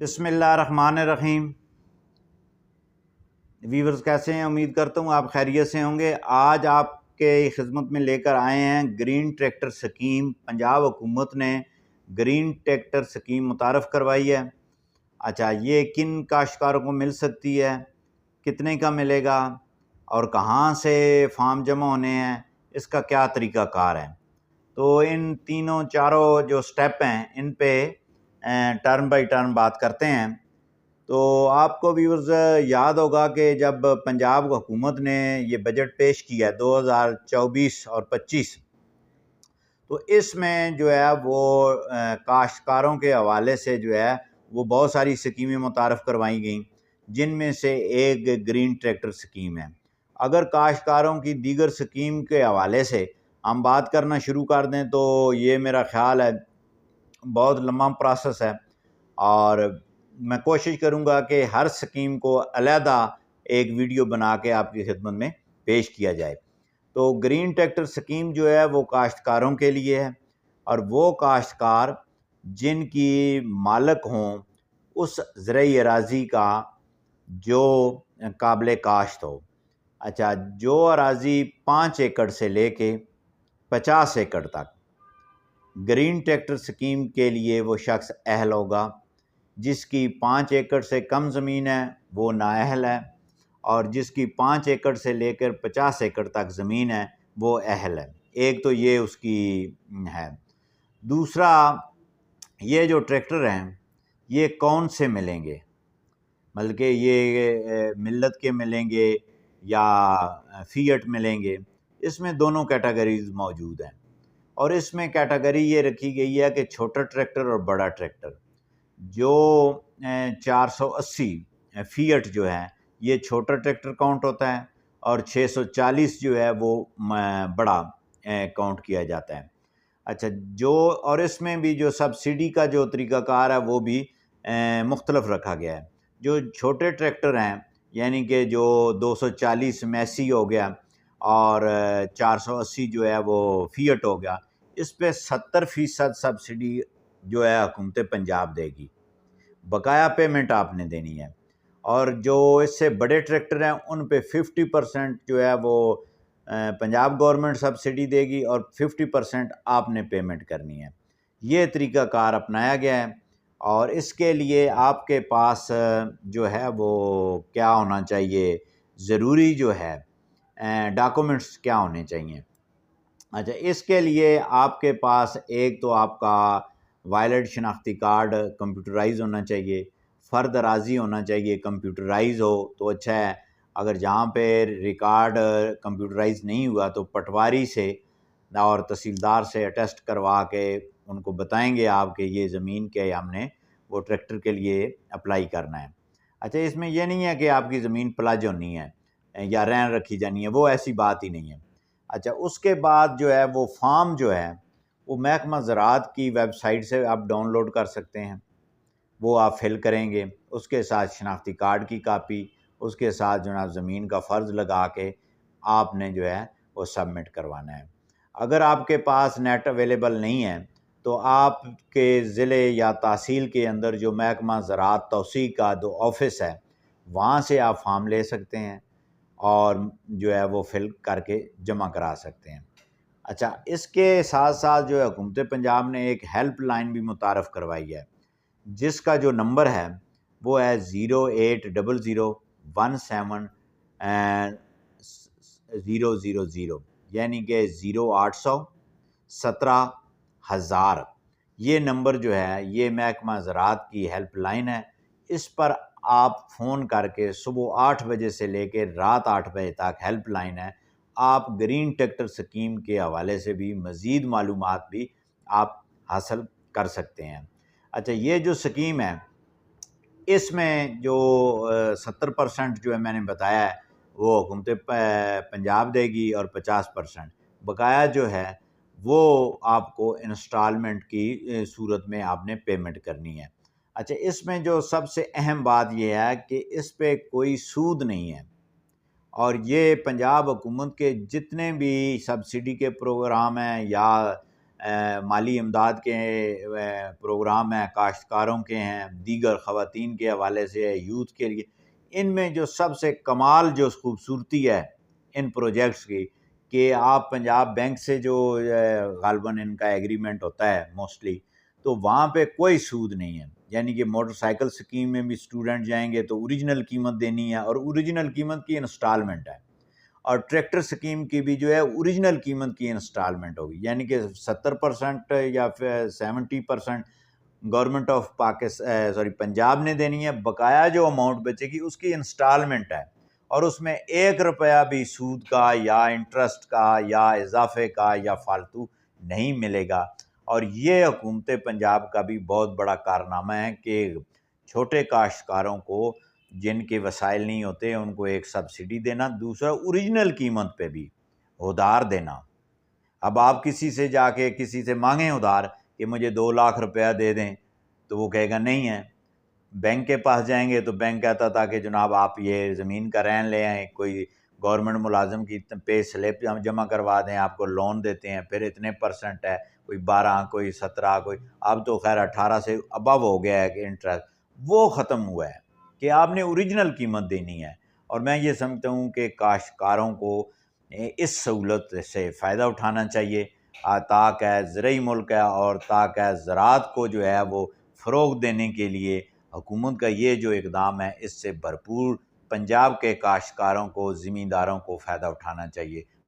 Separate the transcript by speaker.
Speaker 1: بسم اللہ الرحمن الرحیم۔ ویورز کیسے ہیں؟ امید کرتا ہوں آپ خیریت سے ہوں گے۔ آج آپ کے خدمت میں لے کر آئے ہیں گرین ٹریکٹر سکیم۔ پنجاب حکومت نے گرین ٹریکٹر سکیم متعارف کروائی ہے۔ اچھا، یہ کن کاشتکاروں کو مل سکتی ہے، کتنے کا ملے گا اور کہاں سے فارم جمع ہونے ہیں، اس کا کیا طریقہ کار ہے؟ تو ان تینوں چاروں جو سٹیپ ہیں ان پہ ٹرن بائی ٹرن بات کرتے ہیں۔ تو آپ کو ویورز یاد ہوگا کہ جب پنجاب حکومت نے یہ بجٹ پیش کیا 2024 اور 25، تو اس میں جو ہے وہ کاشتکاروں کے حوالے سے جو ہے وہ بہت ساری سکیمیں متعارف کروائی گئیں، جن میں سے ایک گرین ٹریکٹر سکیم ہے۔ اگر کاشتکاروں کی دیگر سکیم کے حوالے سے ہم بات کرنا شروع کر دیں تو یہ میرا خیال ہے بہت لمبا پروسیس ہے، اور میں کوشش کروں گا کہ ہر سکیم کو علیحدہ ایک ویڈیو بنا کے آپ کی خدمت میں پیش کیا جائے۔ تو گرین ٹریکٹر سکیم جو ہے وہ کاشتکاروں کے لیے ہے، اور وہ کاشتکار جن کی مالک ہوں اس زرعی اراضی کا جو قابل کاشت ہو۔ اچھا، جو اراضی 5 ایکڑ سے لے کے 50 ایکڑ تک گرین ٹریکٹر سکیم کے لیے وہ شخص اہل ہوگا۔ جس کی 5 ایکڑ سے کم زمین ہے وہ نااہل ہے، اور جس کی 5 ایکڑ سے لے کر 50 ایکڑ تک زمین ہے وہ اہل ہے۔ ایک تو یہ اس کی ہے۔ دوسرا، یہ جو ٹریکٹر ہیں یہ کون سے ملیں گے، بلکہ یہ ملت کے ملیں گے یا فیٹ ملیں گے؟ اس میں دونوں کیٹیگریز موجود ہیں، اور اس میں کیٹیگری یہ رکھی گئی ہے کہ چھوٹا ٹریکٹر اور بڑا ٹریکٹر۔ جو 480 فیٹ جو ہے یہ چھوٹا ٹریکٹر کاؤنٹ ہوتا ہے، اور 640 جو ہے وہ بڑا کاؤنٹ کیا جاتا ہے۔ اچھا، اور اس میں بھی جو سبسڈی کا جو طریقہ کار ہے وہ بھی مختلف رکھا گیا ہے۔ جو چھوٹے ٹریکٹر ہیں، یعنی کہ جو 240 میسی ہو گیا اور 480 جو ہے وہ فیٹ ہو گیا، اس پہ 70% سبسڈی جو ہے حکومت پنجاب دے گی، بقایا پیمنٹ آپ نے دینی ہے۔ اور جو اس سے بڑے ٹریکٹر ہیں ان پہ 50% جو ہے وہ پنجاب گورنمنٹ سبسڈی دے گی، اور 50% آپ نے پیمنٹ کرنی ہے۔ یہ طریقہ کار اپنایا گیا ہے، اور اس کے لیے آپ کے پاس جو ہے وہ کیا ہونا چاہیے، ضروری جو ہے ڈاکومنٹس کیا ہونے چاہیے؟ اچھا، اس کے لیے آپ کے پاس ایک تو آپ کا وائلڈ شناختی کارڈ کمپیوٹرائز ہونا چاہیے، فرد اراضی ہونا چاہیے، کمپیوٹرائز ہو تو اچھا ہے۔ اگر جہاں پہ ریکارڈ کمپیوٹرائز نہیں ہوا تو پٹواری سے اور تحصیلدار سے اٹیسٹ کروا کے ان کو بتائیں گے آپ کہ یہ زمین کے ہم نے وہ ٹریکٹر کے لیے اپلائی کرنا ہے۔ اچھا، اس میں یہ نہیں ہے کہ آپ کی زمین پلج ہونی ہے یا رین رکھی جانی ہے، وہ ایسی بات ہی نہیں ہے۔ اچھا، اس کے بعد جو ہے وہ فارم جو ہے وہ محکمہ زراعت کی ویب سائٹ سے آپ ڈاؤن لوڈ کر سکتے ہیں، وہ آپ فل کریں گے، اس کے ساتھ شناختی کارڈ کی کاپی، اس کے ساتھ جناب زمین کا فرض لگا کے آپ نے جو ہے وہ سبمٹ کروانا ہے۔ اگر آپ کے پاس نیٹ اویلیبل نہیں ہے تو آپ کے ضلع یا تحصیل کے اندر جو محکمہ زراعت توسیع کا جو آفس ہے وہاں سے آپ فارم لے سکتے ہیں اور جو ہے وہ فل کر کے جمع کرا سکتے ہیں۔ اچھا، اس کے ساتھ ساتھ جو ہے حکومت پنجاب نے ایک ہیلپ لائن بھی متعارف کروائی ہے، جس کا جو نمبر ہے وہ ہے 080017-000، یعنی کہ 0800-17-1000۔ یہ نمبر جو ہے یہ محکمہ زراعت کی ہیلپ لائن ہے۔ اس پر آپ فون کر کے صبح 8 بجے سے لے کے رات 8 بجے تک ہیلپ لائن ہے، آپ گرین ٹریکٹر سکیم کے حوالے سے بھی مزید معلومات بھی آپ حاصل کر سکتے ہیں۔ اچھا، یہ جو سکیم ہے اس میں جو 70% جو ہے میں نے بتایا ہے وہ حکومت پنجاب دے گی، اور 50% بقایا جو ہے وہ آپ کو انسٹالمنٹ کی صورت میں آپ نے پیمنٹ کرنی ہے۔ اچھا، اس میں جو سب سے اہم بات یہ ہے کہ اس پہ کوئی سود نہیں ہے، اور یہ پنجاب حکومت کے جتنے بھی سبسڈی کے پروگرام ہیں یا مالی امداد کے پروگرام ہیں، کاشتکاروں کے ہیں، دیگر خواتین کے حوالے سے ہے، یوتھ کے لیے. ان میں جو سب سے کمال جو خوبصورتی ہے ان پروجیکٹس کی کہ آپ پنجاب بینک سے جو غالباً ان کا ایگریمنٹ ہوتا ہے موسٹلی، تو وہاں پہ کوئی سود نہیں ہے. یعنی کہ موٹر سائیکل سکیم میں بھی اسٹوڈنٹ جائیں گے تو اوریجنل قیمت دینی ہے، اور اوریجنل قیمت کی انسٹالمنٹ ہے. اور ٹریکٹر سکیم کی بھی جو ہے اوریجنل قیمت کی انسٹالمنٹ ہوگی، یعنی کہ 70% یا پھر 70% گورنمنٹ آف پاکستان پنجاب نے دینی ہے. بقایا جو اماؤنٹ بچے گی اس کی انسٹالمنٹ ہے، اور اس میں 1 روپیہ بھی سود کا یا انٹرسٹ کا یا اضافے کا یا فالتو نہیں ملے گا. اور یہ حکومت پنجاب کا بھی بہت بڑا کارنامہ ہے کہ چھوٹے کاشتکاروں کو جن کے وسائل نہیں ہوتے ان کو ایک سبسڈی دینا، دوسرا اوریجنل قیمت پہ بھی ادھار دینا. اب آپ کسی سے جا کے کسی سے مانگیں ادھار کہ مجھے 2 لاکھ روپیہ دے دیں تو وہ کہے گا نہیں ہے. بینک کے پاس جائیں گے تو بینک کہتا تھا کہ جناب آپ یہ زمین کا رہن لے آئیں، کوئی گورنمنٹ ملازم کی پے سلپ جمع کروا دیں، آپ کو لون دیتے ہیں، پھر اتنے % ہے، کوئی 12 کوئی 17 کوئی، اب تو خیر 18 سے ابو ہو گیا ہے کہ انٹرسٹ وہ ختم ہوا ہے کہ آپ نے اوریجنل قیمت دینی ہے. اور میں یہ سمجھتا ہوں کہ کاشتکاروں کو اس سہولت سے فائدہ اٹھانا چاہیے تاکہ زرعی ملک ہے، اور تاکہ زراعت کو جو ہے وہ فروغ دینے کے لیے حکومت کا یہ جو اقدام ہے اس سے بھرپور پنجاب کے کاشتکاروں کو، زمینداروں کو فائدہ اٹھانا چاہیے.